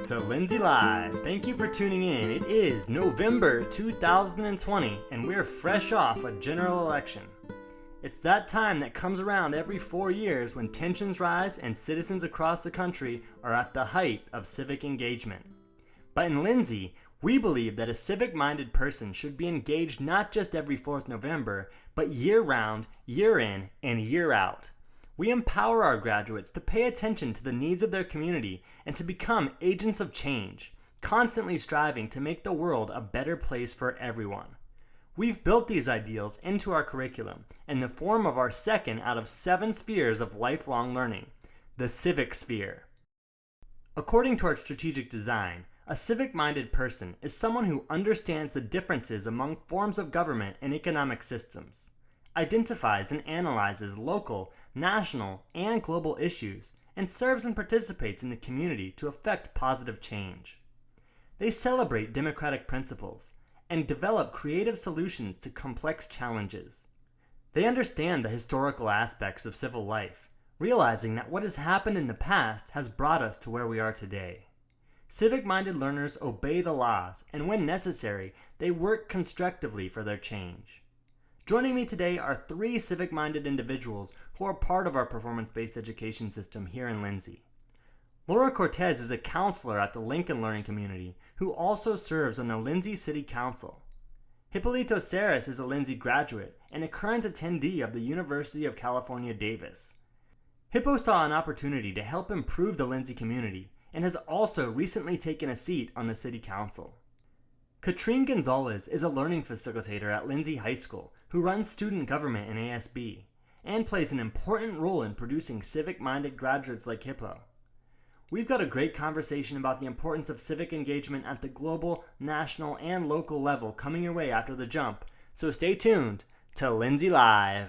to Lindsay Live. Thank you for tuning in. It is November 2020 and we're fresh off a general election. It's that time that comes around every 4 years when tensions rise and citizens across the country are at the height of civic engagement. But in Lindsay, we believe that a civic-minded person should be engaged not just every 4th November, but year-round, year-in, and year-out. We empower our graduates to pay attention to the needs of their community and to become agents of change, constantly striving to make the world a better place for everyone. We've built these ideals into our curriculum in the form of our second out of 7 spheres of lifelong learning, the civic sphere. According to our strategic design, a civic-minded person is someone who understands the differences among forms of government and economic systems, identifies and analyzes local, national, and global issues, and serves and participates in the community to effect positive change. They celebrate democratic principles and develop creative solutions to complex challenges. They understand the historical aspects of civil life, realizing that what has happened in the past has brought us to where we are today. Civic-minded learners obey the laws, and when necessary, they work constructively for their change. Joining me today are 3 civic-minded individuals who are part of our performance-based education system here in Lindsay. Laura Cortes is a counselor at the Lincoln Learning Community who also serves on the Lindsay City Council. Hipolito Cerros is a Lindsay graduate and a current attendee of the University of California, Davis. Hippo saw an opportunity to help improve the Lindsay community and has also recently taken a seat on the City Council. Katryn Gonzales is a learning facilitator at Lindsay High School who runs student government in ASB and plays an important role in producing civic-minded graduates like Hippo. We've got a great conversation about the importance of civic engagement at the global, national, and local level coming your way after the jump, so stay tuned to Lindsay Live.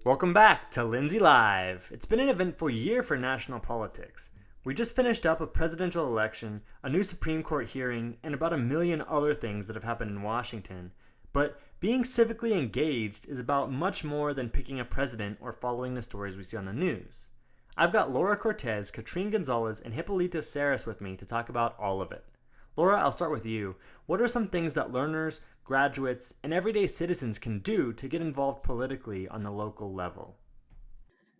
Welcome back to Lindsay Live. It's been an eventful year for national politics. We just finished up a presidential election, a new Supreme Court hearing, and about 1 million other things that have happened in Washington. But being civically engaged is about much more than picking a president or following the stories we see on the news. I've got Laura Cortes, Katryn Gonzales, and Hipolito Cerros with me to talk about all of it. Laura, I'll start with you. What are some things that learners, graduates, and everyday citizens can do to get involved politically on the local level?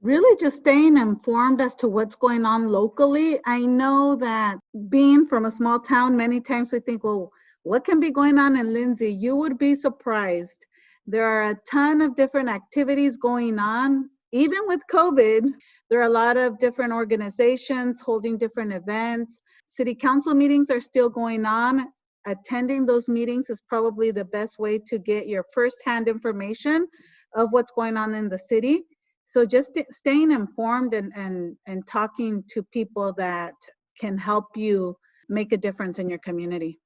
Really just staying informed as to what's going on locally. I know that being from a small town, many times we think, well, what can be going on in Lindsay? You would be surprised. There are a ton of different activities going on. Even with COVID, there are a lot of different organizations holding different events. City council meetings are still going on. Attending those meetings is probably the best way to get your firsthand information of what's going on in the city. So just staying informed and talking to people that can help you make a difference in your community.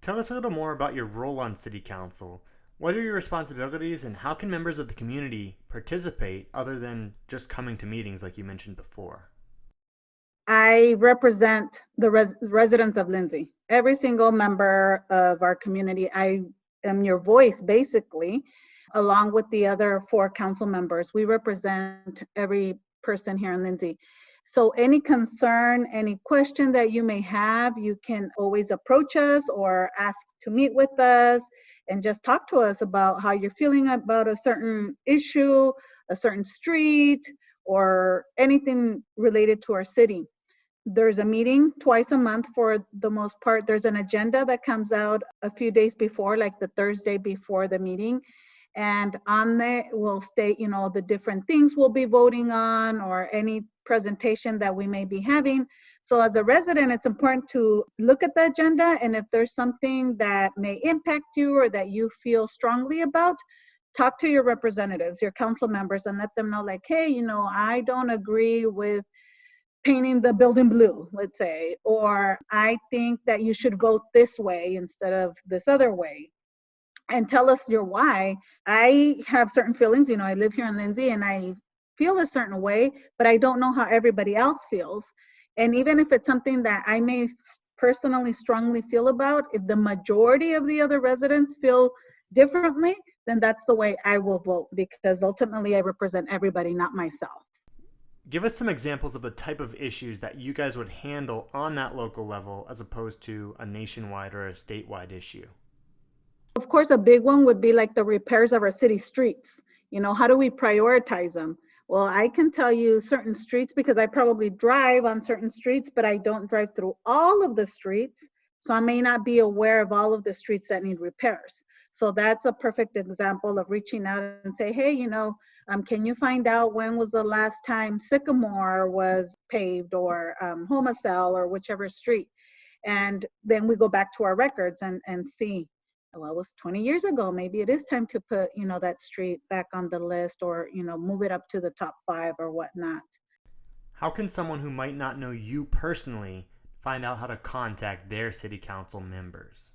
Tell us a little more about your role on City Council. What are your responsibilities and how can members of the community participate other than just coming to meetings like you mentioned before? I represent the residents of Lindsay. Every single member of our community, I am your voice basically, along with the other 4 council members. We represent every person here in Lindsay. So any concern, any question that you may have, you can always approach us or ask to meet with us and just talk to us about how you're feeling about a certain issue, a certain street, or anything related to our city. There's a meeting twice a month for the most part. There's an agenda that comes out a few days before, like the Thursday before the meeting. And on there will state, the different things we'll be voting on or any presentation that we may be having. So as a resident, it's important to look at the agenda, and if there's something that may impact you or that you feel strongly about, talk to your representatives, your council members, and let them know like, hey, I don't agree with painting the building blue, let's say, or I think that you should vote this way instead of this other way. And tell us your why. I have certain feelings, I live here in Lindsay and I feel a certain way, but I don't know how everybody else feels. And even if it's something that I may personally strongly feel about, if the majority of the other residents feel differently, then that's the way I will vote, because ultimately I represent everybody, not myself. Give us some examples of the type of issues that you guys would handle on that local level as opposed to a nationwide or a statewide issue. Of course, a big one would be like the repairs of our city streets. How do we prioritize them? Well, I can tell you certain streets because I probably drive on certain streets, but I don't drive through all of the streets. So I may not be aware of all of the streets that need repairs. So that's a perfect example of reaching out and say, hey, can you find out when was the last time Sycamore was paved, or Homicell, or whichever street? And then we go back to our records and see, well, it was 20 years ago. Maybe it is time to put, that street back on the list, or, move it up to the top 5 or whatnot. How can someone who might not know you personally find out how to contact their city council members?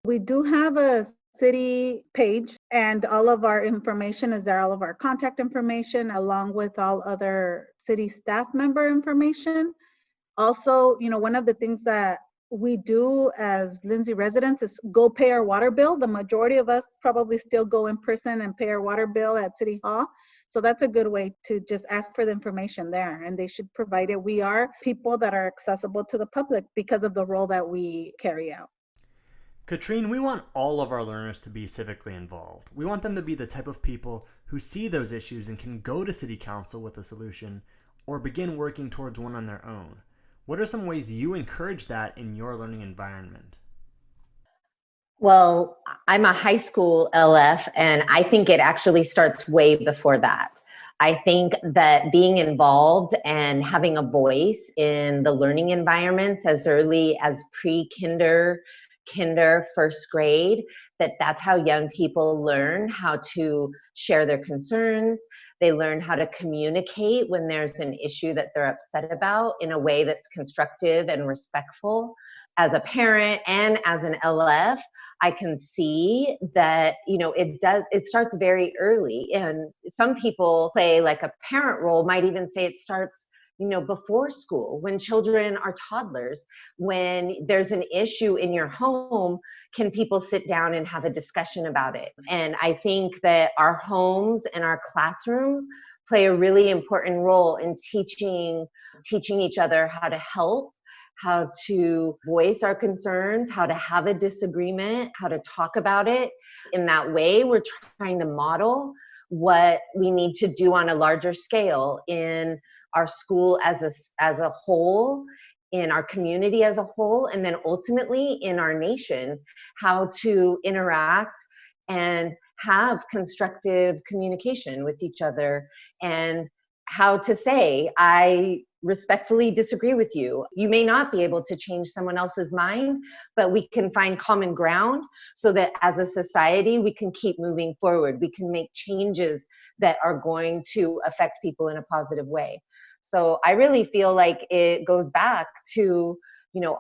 We do have a city page, and all of our information is there, all of our contact information, along with all other city staff member information. Also, one of the things that we do as Lindsay residents is go pay our water bill. The majority of us probably still go in person and pay our water bill at City Hall. So that's a good way to just ask for the information there, and they should provide it. We are people that are accessible to the public because of the role that we carry out. Katryn, we want all of our learners to be civically involved. We want them to be the type of people who see those issues and can go to City Council with a solution or begin working towards one on their own. What are some ways you encourage that in your learning environment? Well, I'm a high school LF, and I think it actually starts way before that. I think that being involved and having a voice in the learning environments as early as pre-kinder, first grade, that's how young people learn how to share their concerns. They learn how to communicate when there's an issue that they're upset about in a way that's constructive and respectful. As a parent and as an LF, I can see that, it starts very early. And some people play like a parent role, might even say it starts, before school, when children are toddlers. When there's an issue in your home, can people sit down and have a discussion about it? And I think that our homes and our classrooms play a really important role in teaching each other how to help, how to voice our concerns, how to have a disagreement, how to talk about it. In that way, we're trying to model what we need to do on a larger scale in our school as a whole, in our community as a whole, and then ultimately in our nation, how to interact and have constructive communication with each other, and how to say, I respectfully disagree with you. You may not be able to change someone else's mind, but we can find common ground so that as a society, we can keep moving forward. We can make changes that are going to affect people in a positive way. So I really feel like it goes back to,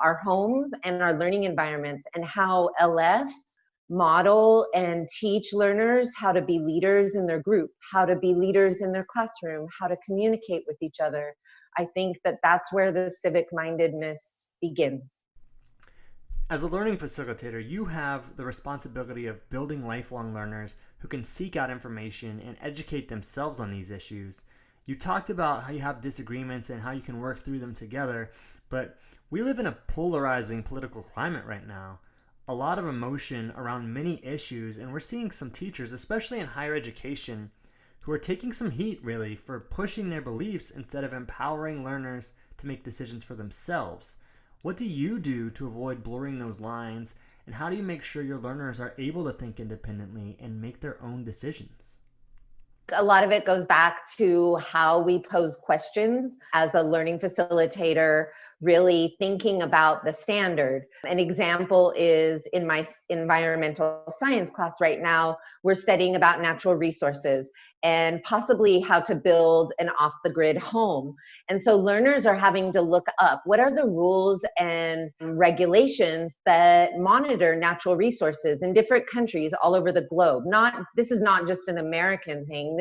our homes and our learning environments, and how LFs model and teach learners how to be leaders in their group, how to be leaders in their classroom, how to communicate with each other. I think that that's where the civic mindedness begins. As a learning facilitator, you have the responsibility of building lifelong learners who can seek out information and educate themselves on these issues. You talked about how you have disagreements and how you can work through them together, but we live in a polarizing political climate right now. A lot of emotion around many issues, and we're seeing some teachers, especially in higher education, who are taking some heat really for pushing their beliefs instead of empowering learners to make decisions for themselves. What do you do to avoid blurring those lines, and how do you make sure your learners are able to think independently and make their own decisions? A lot of it goes back to how we pose questions as a learning facilitator, really thinking about the standard. An example is in my environmental science class right now, we're studying about natural resources and possibly how to build an off-the-grid home. And so learners are having to look up what are the rules and regulations that monitor natural resources in different countries all over the globe. This is not just an American thing.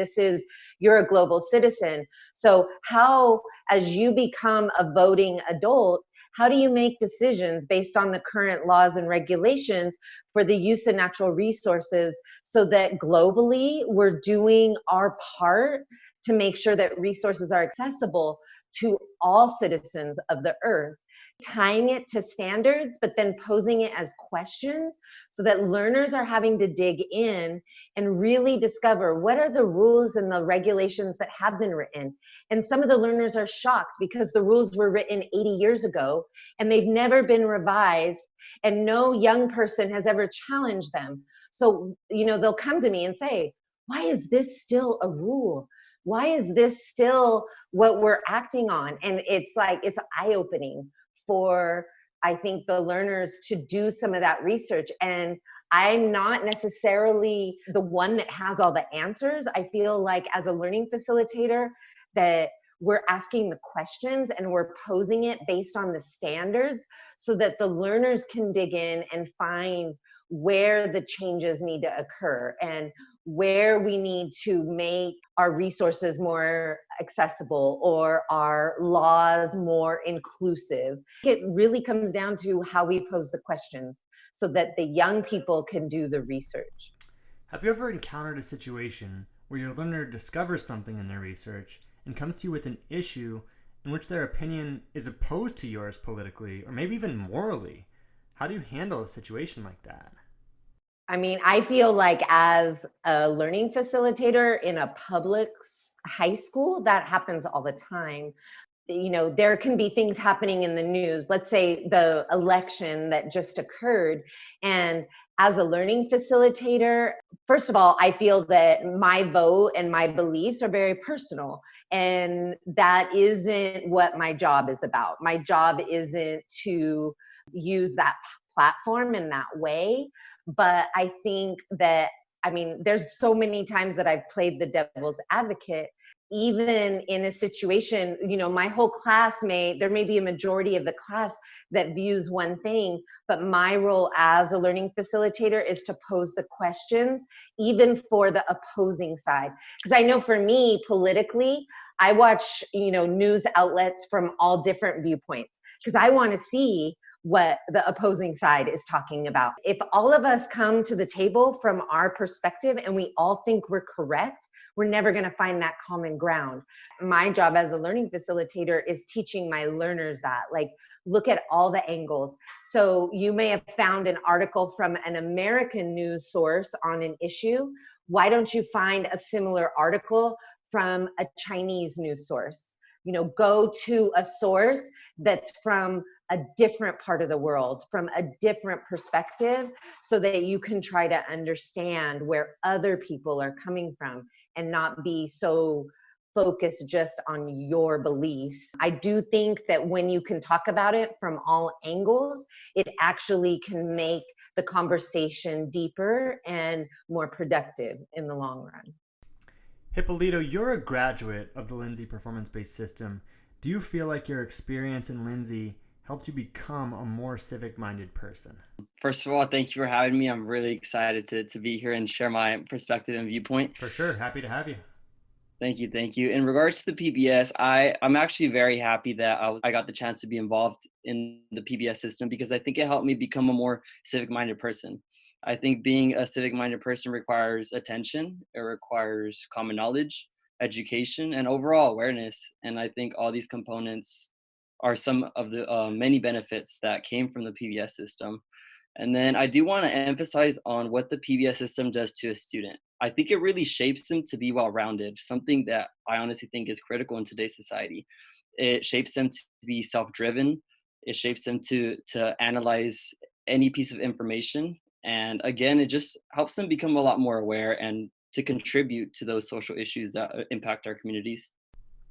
You're a global citizen. So how, as you become a voting adult, how do you make decisions based on the current laws and regulations for the use of natural resources so that globally we're doing our part to make sure that resources are accessible to all citizens of the earth, tying it to standards, but then posing it as questions so that learners are having to dig in and really discover what are the rules and the regulations that have been written. And some of the learners are shocked because the rules were written 80 years ago and they've never been revised, and no young person has ever challenged them. So, they'll come to me and say, why is this still a rule? Why is this still what we're acting on? And it's eye-opening for, I think, the learners to do some of that research. And I'm not necessarily the one that has all the answers. I feel like as a learning facilitator that we're asking the questions and we're posing it based on the standards so that the learners can dig in and find where the changes need to occur and where we need to make our resources more accessible or our laws more inclusive. It really comes down to how we pose the questions so that the young people can do the research. Have you ever encountered a situation where your learner discovers something in their research and comes to you with an issue in which their opinion is opposed to yours politically or maybe even morally? How do you handle a situation like that? I mean, I feel like as a learning facilitator in a public high school, that happens all the time. There can be things happening in the news. Let's say the election that just occurred. And as a learning facilitator, first of all, I feel that my vote and my beliefs are very personal. And that isn't what my job is about. My job isn't to use that platform in that way. But I think that, there's so many times that I've played the devil's advocate, even in a situation, my whole class there may be a majority of the class that views one thing, but my role as a learning facilitator is to pose the questions, even for the opposing side. Because I know for me, politically, I watch, news outlets from all different viewpoints because I want to see what the opposing side is talking about. If all of us come to the table from our perspective and we all think we're correct, we're never going to find that common ground. My job as a learning facilitator is teaching my learners that, look at all the angles. So you may have found an article from an American news source on an issue. Why don't you find a similar article from a Chinese news source? Go to a source that's from a different part of the world, from a different perspective, so that you can try to understand where other people are coming from and not be so focused just on your beliefs. I do think that when you can talk about it from all angles, it actually can make the conversation deeper and more productive in the long run. Hipolito, you're a graduate of the Lindsay performance-based system. Do you feel like your experience in Lindsay helped you become a more civic-minded person? First of all, thank you for having me. I'm really excited to be here and share my perspective and viewpoint. For sure. Happy to have you. Thank you. Thank you. In regards to the PBS, I'm actually very happy that I got the chance to be involved in the PBS system because I think it helped me become a more civic-minded person. I think being a civic-minded person requires attention. It requires common knowledge, education, and overall awareness. And I think all these components are some of the many benefits that came from the PBS system. And then I do want to emphasize on what the PBS system does to a student. I think it really shapes them to be well-rounded, something that I honestly think is critical in today's society. It shapes them to be self-driven. It shapes them to analyze any piece of information. And again, it just helps them become a lot more aware and to contribute to those social issues that impact our communities.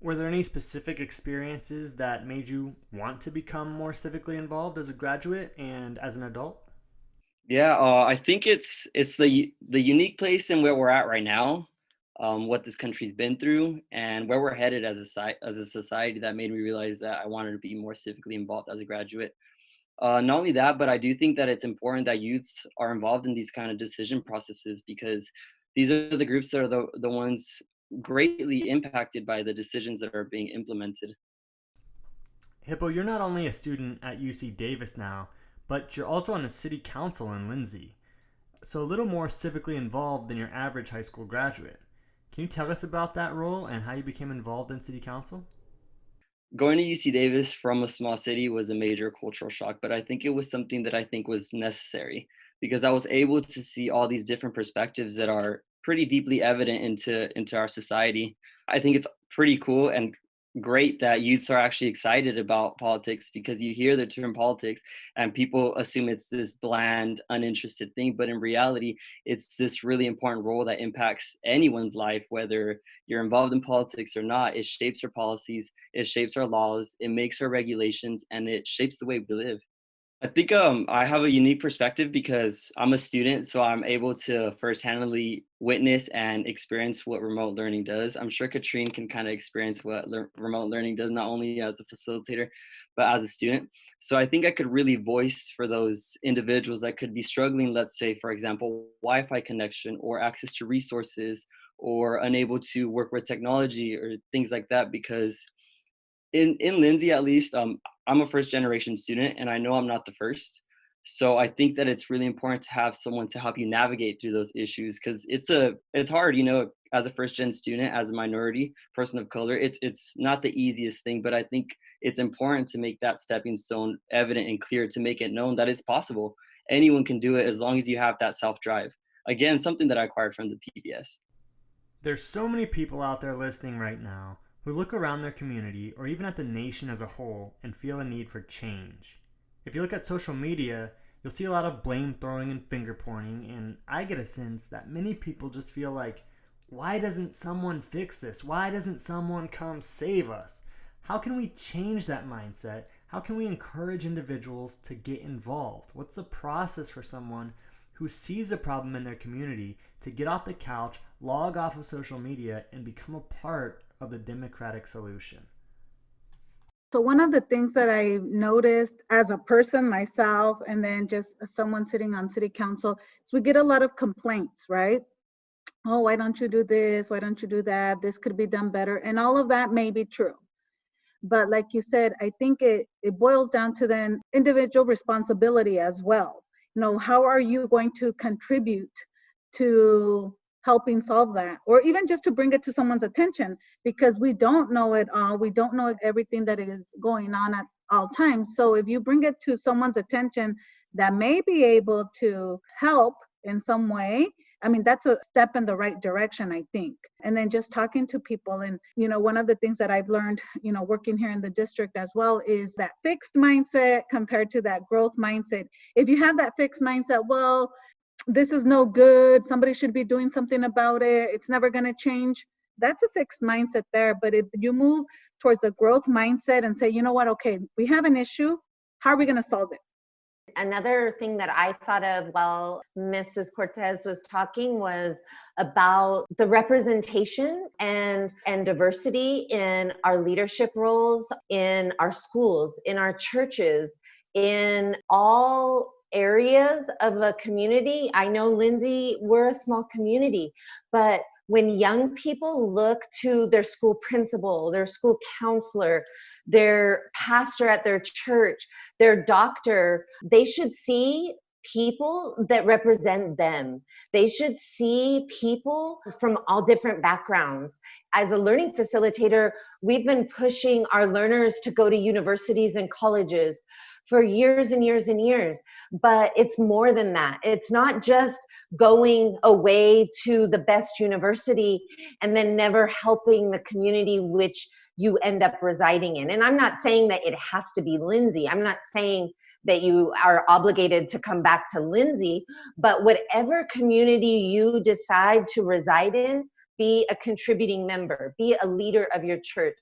Were there any specific experiences that made you want to become more civically involved as a graduate and as an adult? Yeah, I think it's the unique place in where we're at right now, what this country's been through, and where we're headed as a society that made me realize that I wanted to be more civically involved as a graduate. Not only that, but I do think that it's important that youths are involved in these kind of decision processes because these are the groups that are the ones greatly impacted by the decisions that are being implemented. Hippo, you're not only a student at UC Davis now, but you're also on the city council in Lindsay. So a little more civically involved than your average high school graduate. Can Can you tell us about that role and how you became involved in city council? Going to UC Davis from a small city was a major cultural shock, but I think it was something that I think was necessary because I was able to see all these different perspectives that are pretty deeply evident into our society. I think it's pretty cool and great that youths are actually excited about politics because you hear the term politics and people assume it's this bland, uninterested thing, but in reality, it's this really important role that impacts anyone's life, whether you're involved in politics or not. It shapes our policies, it shapes our laws, it makes our regulations, and it shapes the way we live. I think I have a unique perspective because I'm a student, so I'm able to firsthandly witness and experience what remote learning does. I'm sure Katryn can kind of experience what remote learning does, not only as a facilitator, but as a student. So I think I could really voice for those individuals that could be struggling, let's say, for example, Wi-Fi connection or access to resources or unable to work with technology or things like that, because in Lindsay at least, I'm a first generation student and I know I'm not the first. So I think that it's really important to have someone to help you navigate through those issues because it's hard, as a first gen student, as a minority person of color, it's not the easiest thing, but I think it's important to make that stepping stone evident and clear to make it known that it's possible. Anyone can do it as long as you have that self drive. Again, something that I acquired from the PBS. There's so many people out there listening right now who look around their community or even at the nation as a whole and feel a need for change. If you look at social media, you'll see a lot of blame throwing and finger pointing, and I get a sense that many people just feel like, why doesn't someone fix this? Why doesn't someone come save us? How can we change that mindset? How can we encourage individuals to get involved? What's the process for someone who sees a problem in their community to get off the couch, log off of social media, and become a part of the democratic solution? So one of the things that I noticed as a person myself, and then just as someone sitting on city council, is we get a lot of complaints, right? Oh, why don't you do this? Why don't you do that? This could be done better. And all of that may be true. But like you said, I think it boils down to then individual responsibility as well. How are you going to contribute to helping solve that, or even just to bring it to someone's attention, because we don't know it all. We don't know everything that is going on at all times. So if you bring it to someone's attention that may be able to help in some way, I mean, that's a step in the right direction, I think. And then just talking to people. And, one of the things that I've learned, working here in the district as well, is that fixed mindset compared to that growth mindset. If you have that fixed mindset, well, this is no good, somebody should be doing something about it, it's never going to change. That's a fixed mindset there. But if you move towards a growth mindset and say, you know what, okay, we have an issue, how are we going to solve it? Another thing that I thought of while Mrs. Cortes was talking was about the representation and diversity in our leadership roles, in our schools, in our churches, in all areas of a community. I know, Lindsay, we're a small community, but when young people look to their school principal, their school counselor, their pastor at their church, their doctor, they should see people that represent them. They should see people from all different backgrounds. As a learning facilitator, we've been pushing our learners to go to universities and colleges for years and years and years. But it's more than that. It's not just going away to the best university and then never helping the community which you end up residing in. And I'm not saying that it has to be Lindsay. I'm not saying that you are obligated to come back to Lindsay, but whatever community you decide to reside in, be a contributing member, be a leader of your church,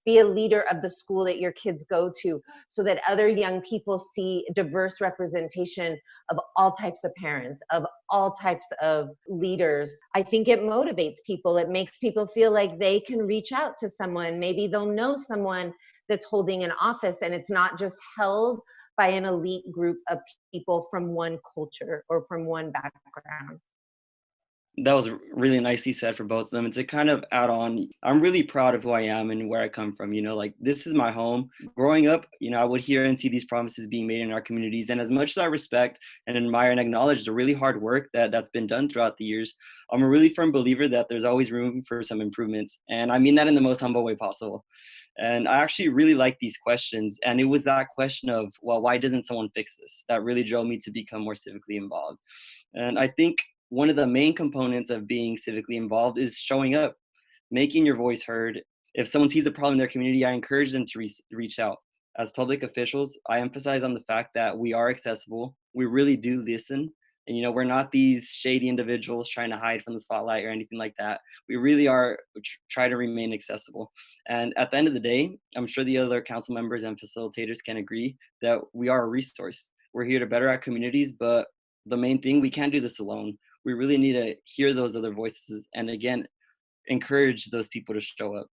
be a leader of the school that your kids go to, so that other young people see diverse representation of all types of parents, of all types of leaders. I think it motivates people. It makes people feel like they can reach out to someone. Maybe they'll know someone that's holding an office and it's not just held by an elite group of people from one culture or from one background. That was really nicely said for both of them. And to kind of add on, I'm really proud of who I am and where I come from. Like, this is my home. Growing up, I would hear and see these promises being made in our communities. And as much as I respect and admire and acknowledge the really hard work that's been done throughout the years, I'm a really firm believer that there's always room for some improvements. And I mean that in the most humble way possible. And I actually really like these questions. And it was that question of, well, why doesn't someone fix this? That really drove me to become more civically involved. And I think one of the main components of being civically involved is showing up, making your voice heard. If someone sees a problem in their community, I encourage them to reach out. As public officials, I emphasize on the fact that we are accessible. We really do listen. And, we're not these shady individuals trying to hide from the spotlight or anything like that. We really are try to remain accessible. And at the end of the day, I'm sure the other council members and facilitators can agree that we are a resource. We're here to better our communities, but the main thing, we can't do this alone. We really need to hear those other voices and, again, encourage those people to show up.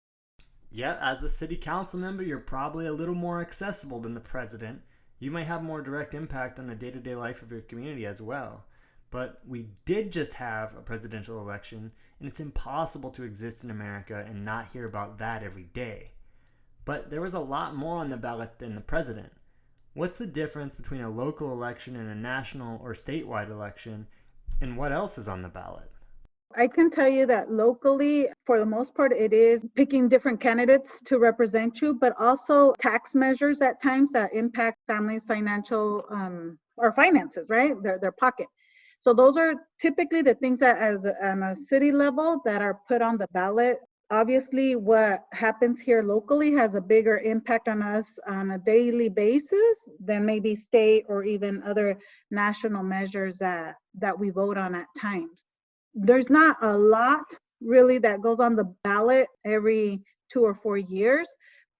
Yeah, as a city council member, you're probably a little more accessible than the president. You might have more direct impact on the day-to-day life of your community as well. But we did just have a presidential election, and it's impossible to exist in America and not hear about that every day. But there was a lot more on the ballot than the president. What's the difference between a local election and a national or statewide election, and what else is on the ballot? I can tell you that locally, for the most part, it is picking different candidates to represent you, but also tax measures at times that impact families' financial or finances, right? Their pocket. So those are typically the things that on a city level that are put on the ballot. Obviously, what happens here locally has a bigger impact on us on a daily basis than maybe state or even other national measures that we vote on at times. There's not a lot really that goes on the ballot every 2 or 4 years,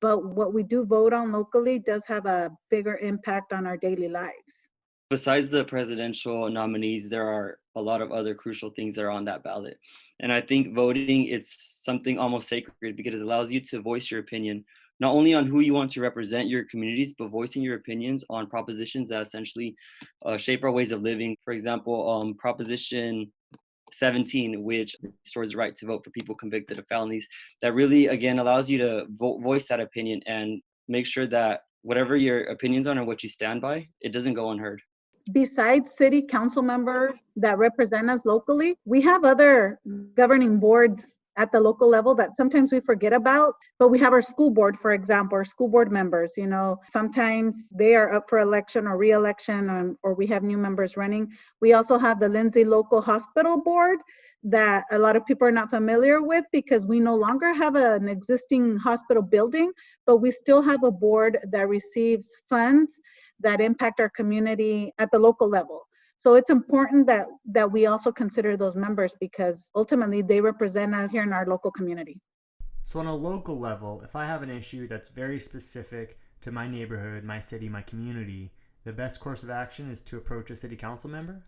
but what we do vote on locally does have a bigger impact on our daily lives. Besides the presidential nominees, there are a lot of other crucial things that are on that ballot. And I think voting, it's something almost sacred because it allows you to voice your opinion, not only on who you want to represent your communities, but voicing your opinions on propositions that essentially shape our ways of living. For example, Proposition 17, which restores the right to vote for people convicted of felonies, that really, again, allows you to voice that opinion and make sure that whatever your opinions on or what you stand by, it doesn't go unheard. Besides city council members that represent us locally, we have other governing boards at the local level that sometimes we forget about, but we have our school board, for example, our school board members, sometimes they are up for election or re-election, or we have new members running. We also have the Lindsay Local Hospital Board that a lot of people are not familiar with because we no longer have an existing hospital building, but we still have a board that receives funds that impact our community at the local level. So it's important that we also consider those members because ultimately they represent us here in our local community. So on a local level, if I have an issue that's very specific to my neighborhood, my city, my community, the best course of action is to approach a city council member?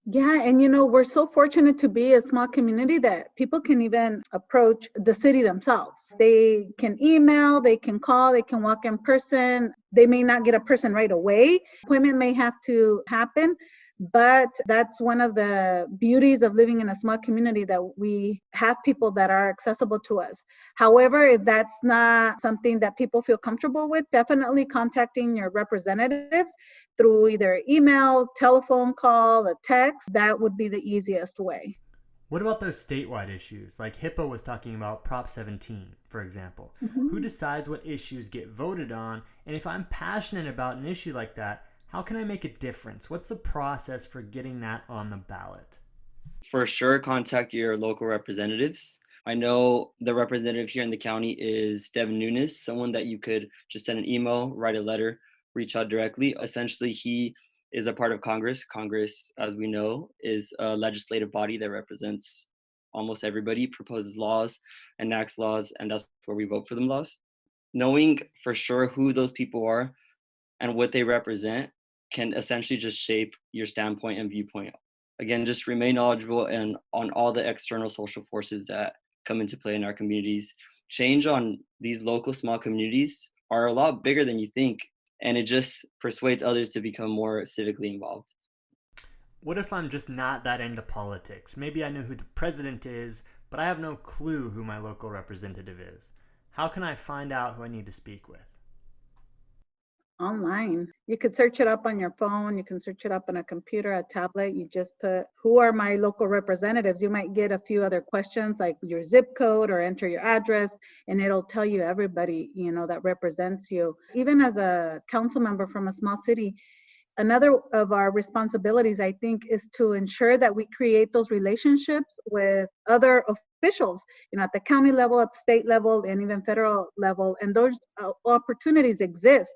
Yeah, and we're so fortunate to be a small community that people can even approach the city themselves. They can email, they can call, they can walk in person. They may not get a person right away. Appointment may have to happen, but that's one of the beauties of living in a small community, that we have people that are accessible to us. However, if that's not something that people feel comfortable with, definitely contacting your representatives through either email, telephone call, a text, that would be the easiest way. What about those statewide issues? Like Hippo was talking about Prop 17, for example. Mm-hmm. Who decides what issues get voted on? And if I'm passionate about an issue like that, how can I make a difference? What's the process for getting that on the ballot? For sure, contact your local representatives. I know the representative here in the county is Devin Nunes, someone that you could just send an email, write a letter, reach out directly. Essentially, he is a part of Congress. Congress, as we know, is a legislative body that represents almost everybody, proposes laws, enacts laws, and that's where we vote for them laws. Knowing for sure who those people are and what they represent can essentially just shape your standpoint and viewpoint. Again, just remain knowledgeable and on all the external social forces that come into play in our communities. Change on these local small communities are a lot bigger than you think, and it just persuades others to become more civically involved. What if I'm just not that into politics? Maybe I know who the president is, but I have no clue who my local representative is. How can I find out who I need to speak with? Online. You could search it up on your phone. You can search it up on a computer, a tablet. You just put, who are my local representatives? You might get a few other questions like your zip code or enter your address, and it'll tell you everybody, that represents you. Even as a council member from a small city, another of our responsibilities, I think, is to ensure that we create those relationships with other officials, at the county level, at state level, and even federal level. And those opportunities exist.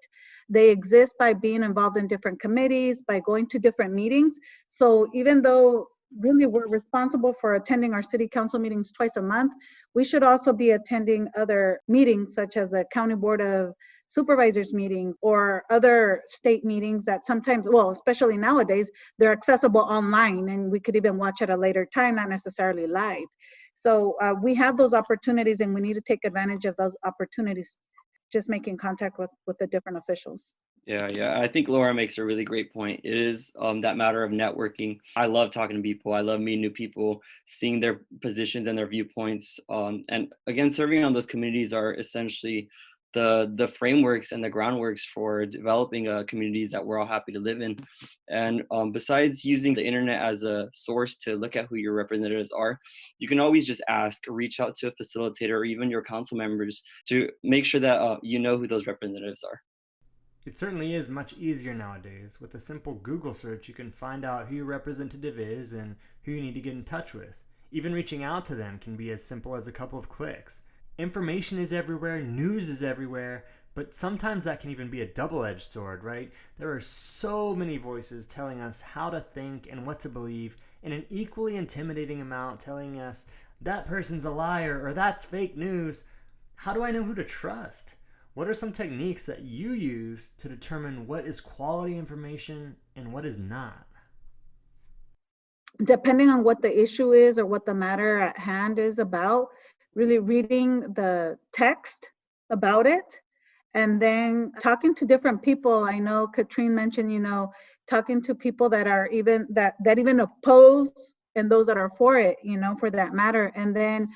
They exist by being involved in different committees, by going to different meetings. So even though really we're responsible for attending our city council meetings twice a month, we should also be attending other meetings such as a county board of supervisors meetings or other state meetings that sometimes, well, especially nowadays, they're accessible online and we could even watch at a later time, not necessarily live. So we have those opportunities and we need to take advantage of those opportunities, just making contact with the different officials. Yeah. I think Laura makes a really great point. It is that matter of networking. I love talking to people. I love meeting new people, seeing their positions and their viewpoints. And again, serving on those communities are essentially the frameworks and the groundworks for developing communities that we're all happy to live in. And besides using the internet as a source to look at who your representatives are, you can always just ask, reach out to a facilitator or even your council members to make sure that you know who those representatives are. It certainly is much easier nowadays. With a simple Google search, you can find out who your representative is and who you need to get in touch with. Even reaching out to them can be as simple as a couple of clicks. Information is everywhere, news is everywhere, but sometimes that can even be a double-edged sword, right? There are so many voices telling us how to think and what to believe, and an equally intimidating amount telling us that person's a liar or that's fake news. How do I know who to trust? What are some techniques that you use to determine what is quality information and what is not? Depending on what the issue is or what the matter at hand is about, really reading the text about it and then talking to different people. I know Katryn mentioned, talking to people that are even that even oppose and those that are for it, for that matter. And then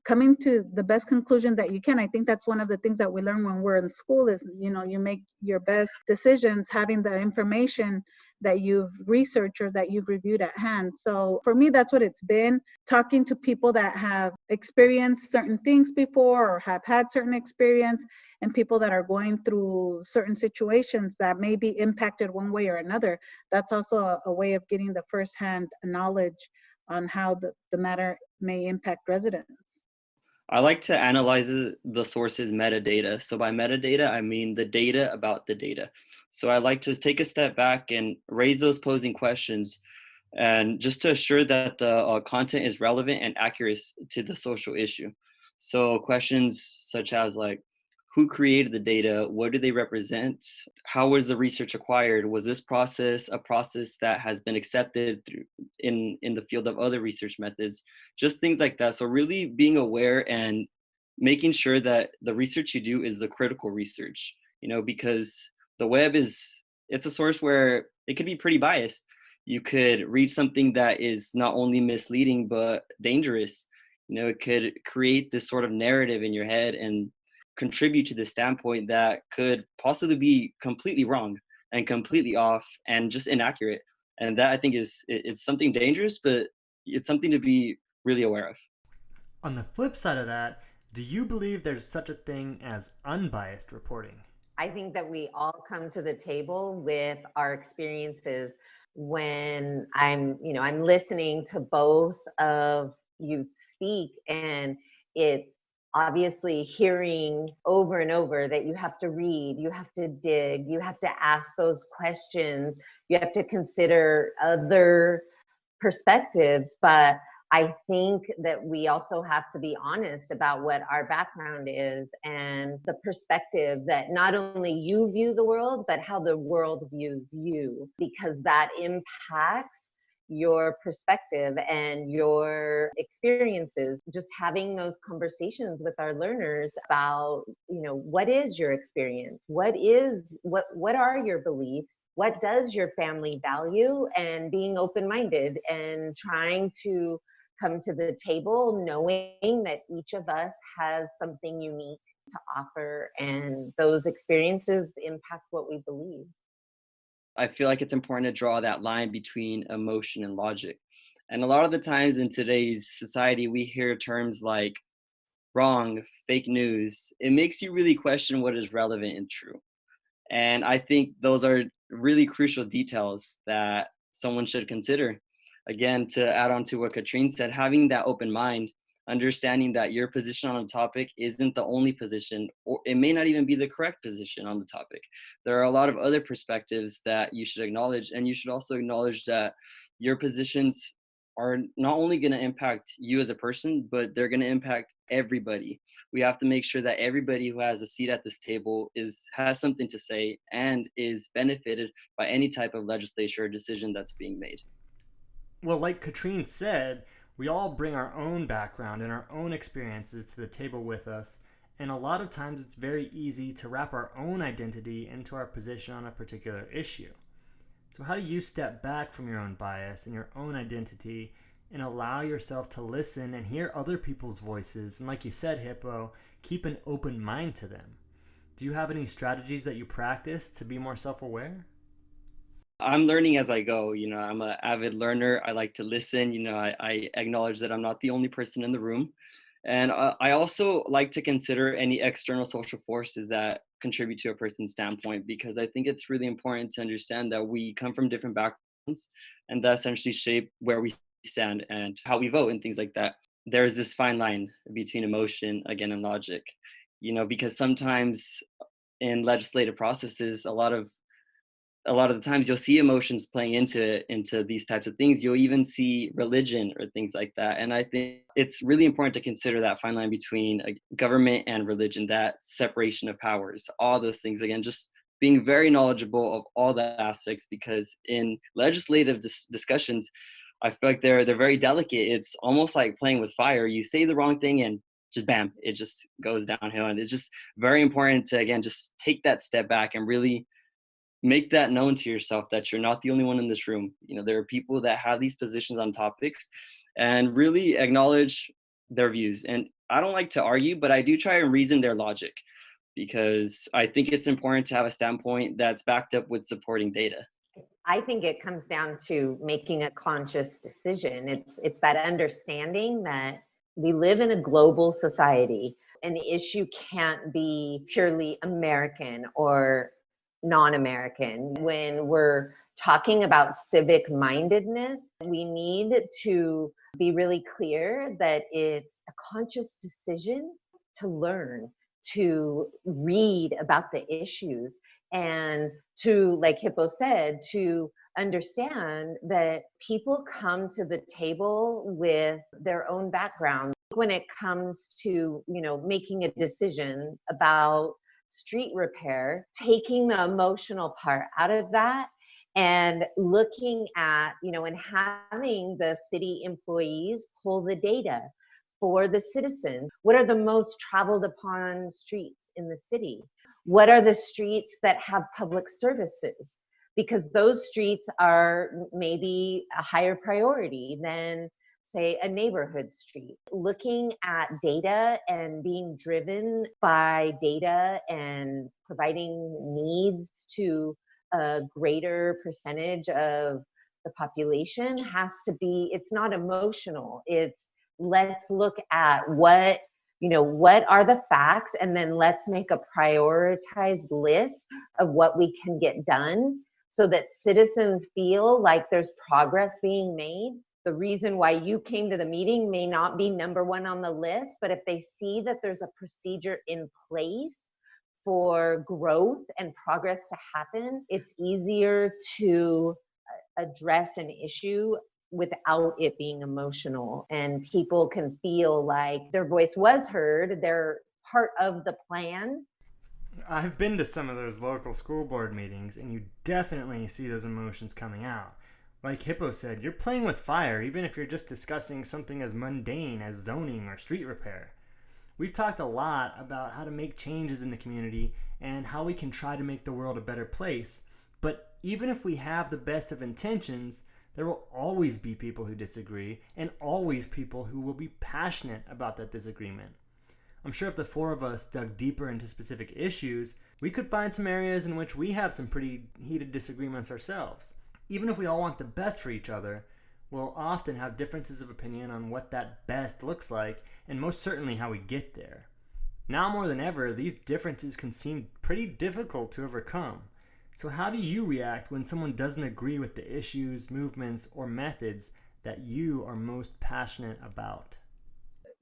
coming to the best conclusion that you can. I think that's one of the things that we learn when we're in school is, you make your best decisions having the information that you've researched or that you've reviewed at hand. So for me, that's what it's been, talking to people that have experienced certain things before or have had certain experience, and people that are going through certain situations that may be impacted one way or another. That's also a way of getting the firsthand knowledge on how the matter may impact residents. I like to analyze the source's metadata. So by metadata, I mean the data about the data. So I like to take a step back and raise those posing questions, and just to assure that the content is relevant and accurate to the social issue. So questions such as like, who created the data? What do they represent? How was the research acquired? Was this process a process that has been accepted through in the field of other research methods? Just things like that. So really being aware and making sure that the research you do is the critical research, because the web it's a source where it could be pretty biased. You could read something that is not only misleading, but dangerous. It could create this sort of narrative in your head and contribute to the standpoint that could possibly be completely wrong and completely off and just inaccurate. And that I think it's something dangerous, but it's something to be really aware of. On the flip side of that, do you believe there's such a thing as unbiased reporting? I think that we all come to the table with our experiences when I'm listening to both of you speak, and it's obviously hearing over and over that you have to read, you have to dig, you have to ask those questions, you have to consider other perspectives. But I think that we also have to be honest about what our background is and the perspective that not only you view the world, but how the world views you, because that impacts your perspective and your experiences. Just having those conversations with our learners about, what is your experience? What are your beliefs? What does your family value? And being open-minded and trying to come to the table knowing that each of us has something unique to offer, and those experiences impact what we believe. I feel like it's important to draw that line between emotion and logic. And a lot of the times in today's society, we hear terms like wrong, fake news. It makes you really question what is relevant and true. And I think those are really crucial details that someone should consider. Again, to add on to what Katryn said, having that open mind, understanding that your position on a topic isn't the only position, or it may not even be the correct position on the topic. There are a lot of other perspectives that you should acknowledge, and you should also acknowledge that your positions are not only going to impact you as a person, but they're going to impact everybody. We have to make sure that everybody who has a seat at this table has something to say and is benefited by any type of legislature or decision that's being made. Well, like Katryn said, we all bring our own background and our own experiences to the table with us, and a lot of times it's very easy to wrap our own identity into our position on a particular issue. So how do you step back from your own bias and your own identity and allow yourself to listen and hear other people's voices, and like you said, Hippo, keep an open mind to them? Do you have any strategies that you practice to be more self-aware? I'm learning as I go. I'm an avid learner. I like to listen. I acknowledge that I'm not the only person in the room. And I also like to consider any external social forces that contribute to a person's standpoint, because I think it's really important to understand that we come from different backgrounds and that essentially shape where we stand and how we vote and things like that. There is this fine line between emotion, again, and logic, because sometimes in legislative processes, a lot of the times you'll see emotions playing into these types of things. You'll even see religion or things like that. And I think it's really important to consider that fine line between government and religion, that separation of powers, all those things. Again, just being very knowledgeable of all the aspects, because in legislative discussions, I feel like they're very delicate. It's almost like playing with fire. You say the wrong thing and just bam, it just goes downhill. And it's just very important to, again, just take that step back and really make that known to yourself that you're not the only one in this room. There are people that have these positions on topics, and really acknowledge their views. And I don't like to argue, but I do try and reason their logic, because I think it's important to have a standpoint that's backed up with supporting data. I think it comes down to making a conscious decision. It's that understanding that we live in a global society. An issue can't be purely American or non-American. When we're talking about civic mindedness, we need to be really clear that it's a conscious decision to learn, to read about the issues, and to, like Hippo said, to understand that people come to the table with their own background. When it comes to, making a decision about street repair, taking the emotional part out of that and looking at, and having the city employees pull the data for the citizens. What are the most traveled upon streets in the city? What are the streets that have public services? Because those streets are maybe a higher priority than, say, a neighborhood street. Looking at data and being driven by data and providing needs to a greater percentage of the population has to be, it's not emotional. It's, let's look at what are the facts, and then let's make a prioritized list of what we can get done so that citizens feel like there's progress being made. The reason why you came to the meeting may not be number one on the list, but if they see that there's a procedure in place for growth and progress to happen, it's easier to address an issue without it being emotional, and people can feel like their voice was heard, they're part of the plan. I've been to some of those local school board meetings, and you definitely see those emotions coming out. Like Hippo said, you're playing with fire even if you're just discussing something as mundane as zoning or street repair. We've talked a lot about how to make changes in the community and how we can try to make the world a better place, but even if we have the best of intentions, there will always be people who disagree and always people who will be passionate about that disagreement. I'm sure if the four of us dug deeper into specific issues, we could find some areas in which we have some pretty heated disagreements ourselves. Even if we all want the best for each other, we'll often have differences of opinion on what that best looks like, and most certainly how we get there. Now more than ever, these differences can seem pretty difficult to overcome. So how do you react when someone doesn't agree with the issues, movements, or methods that you are most passionate about?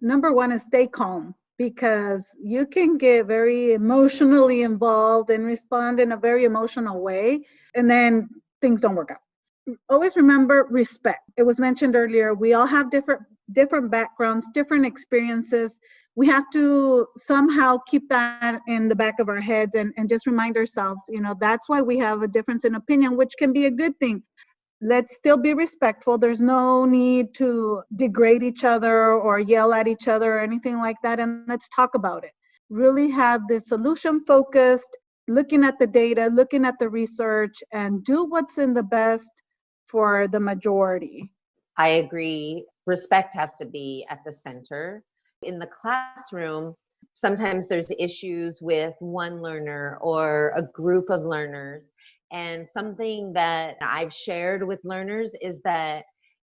Number one is stay calm, because you can get very emotionally involved and respond in a very emotional way, and then things don't work out. Always remember respect. It was mentioned earlier, we all have different backgrounds, different experiences. We have to somehow keep that in the back of our heads and just remind ourselves, that's why we have a difference in opinion, which can be a good thing. Let's still be respectful. There's no need to degrade each other or yell at each other or anything like that. And let's talk about it. Really have this solution focused, looking at the data, looking at the research, and do what's in the best for the majority. I agree. Respect has to be at the center. In the classroom, sometimes there's issues with one learner or a group of learners. And something that I've shared with learners is that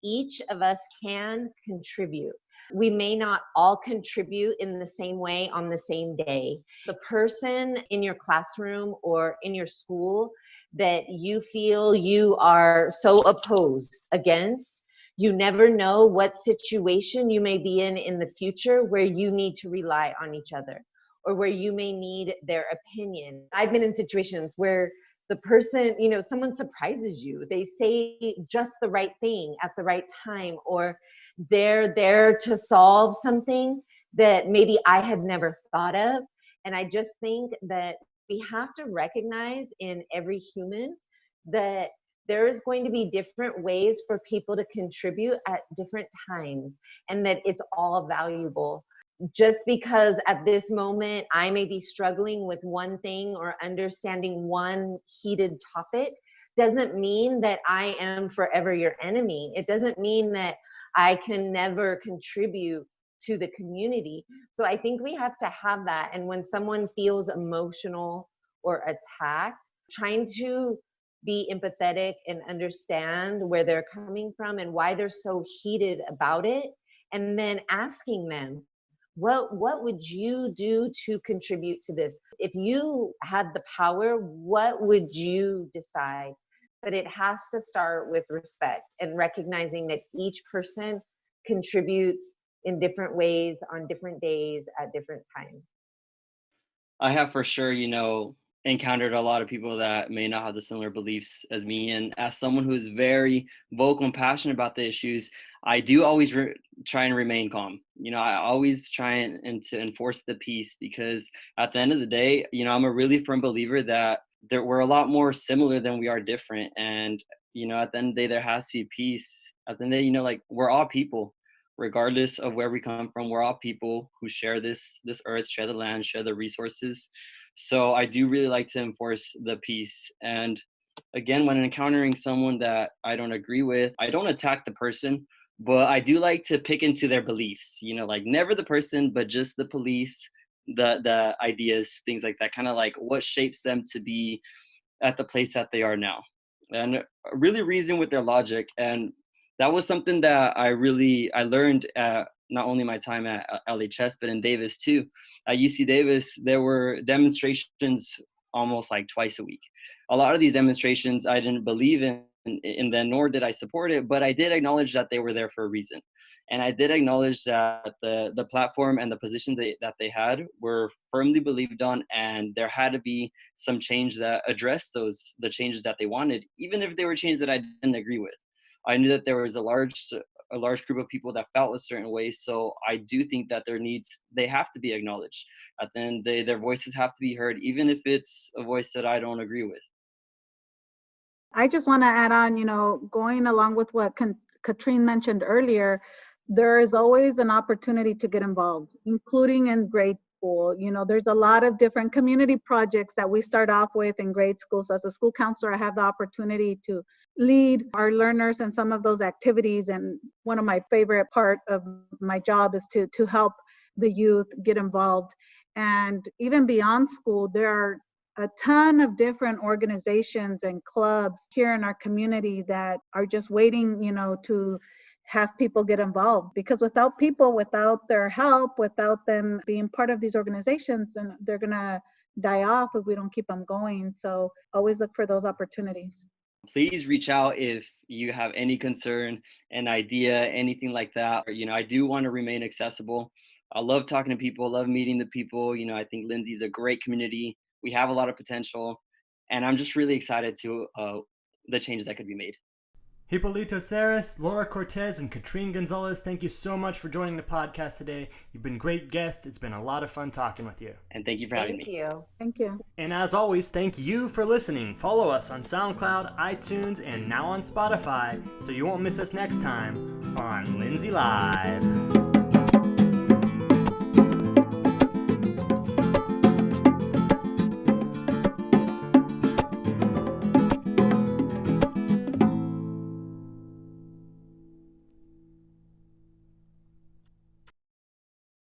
each of us can contribute. We may not all contribute in the same way on the same day. The person in your classroom or in your school that you feel you are so opposed against, you never know what situation you may be in the future where you need to rely on each other or where you may need their opinion. I've been in situations where the person, someone surprises you. They say just the right thing at the right time, or they're there to solve something that maybe I had never thought of. And I just think that we have to recognize in every human that there is going to be different ways for people to contribute at different times, and that it's all valuable. Just because at this moment I may be struggling with one thing or understanding one heated topic doesn't mean that I am forever your enemy. It doesn't mean that I can never contribute to the community. So I think we have to have that. And when someone feels emotional or attacked, trying to be empathetic and understand where they're coming from and why they're so heated about it, and then asking them, what would you do to contribute to this? If you had the power, what would you decide? But it has to start with respect and recognizing that each person contributes in different ways on different days at different times. I have for sure, encountered a lot of people that may not have the similar beliefs as me. And as someone who is very vocal and passionate about the issues, I do always try and remain calm. I always try and to enforce the peace, because at the end of the day, I'm a really firm believer that we're a lot more similar than we are different. And, at the end of the day, there has to be peace. At the end of the day, we're all people. Regardless of where we come from, we're all people who share this earth, share the land, share the resources. So I do really like to enforce the peace. And again, when encountering someone that I don't agree with, I don't attack the person, but I do like to pick into their beliefs, never the person, but just the beliefs, the ideas, things like that, kind of like what shapes them to be at the place that they are now. And really reason with their logic. And that was something that I learned at not only my time at LHS, but in Davis too. At UC Davis, there were demonstrations almost like twice a week. A lot of these demonstrations I didn't believe in then, nor did I support it, but I did acknowledge that they were there for a reason. And I did acknowledge that the platform and the positions that they had were firmly believed on, and there had to be some change that addressed the changes that they wanted, even if they were changes that I didn't agree with. I knew that there was a large group of people that felt a certain way. So I do think that their needs, they have to be acknowledged. At the end of the day, their voices have to be heard, even if it's a voice that I don't agree with. I just want to add on, going along with what Katryn mentioned earlier, there is always an opportunity to get involved, including in grade school. There's a lot of different community projects that we start off with in grade school. So as a school counselor, I have the opportunity to lead our learners in some of those activities. And one of my favorite part of my job is to help the youth get involved. And even beyond school, there are a ton of different organizations and clubs here in our community that are just waiting, to have people get involved, because without people, without their help, without them being part of these organizations, then they're going to die off if we don't keep them going. So always look for those opportunities. Please reach out if you have any concern, an idea, anything like that. I do want to remain accessible. I love talking to people, love meeting the people. I think Lindsay's a great community. We have a lot of potential, and I'm just really excited to the changes that could be made. Hipolito Cerros, Laura Cortes, and Katryn Gonzales, thank you so much for joining the podcast today. You've been great guests. It's been a lot of fun talking with you. And thank you for having me. Thank you. And as always, thank you for listening. Follow us on SoundCloud, iTunes, and now on Spotify so you won't miss us next time on Lindsay Live.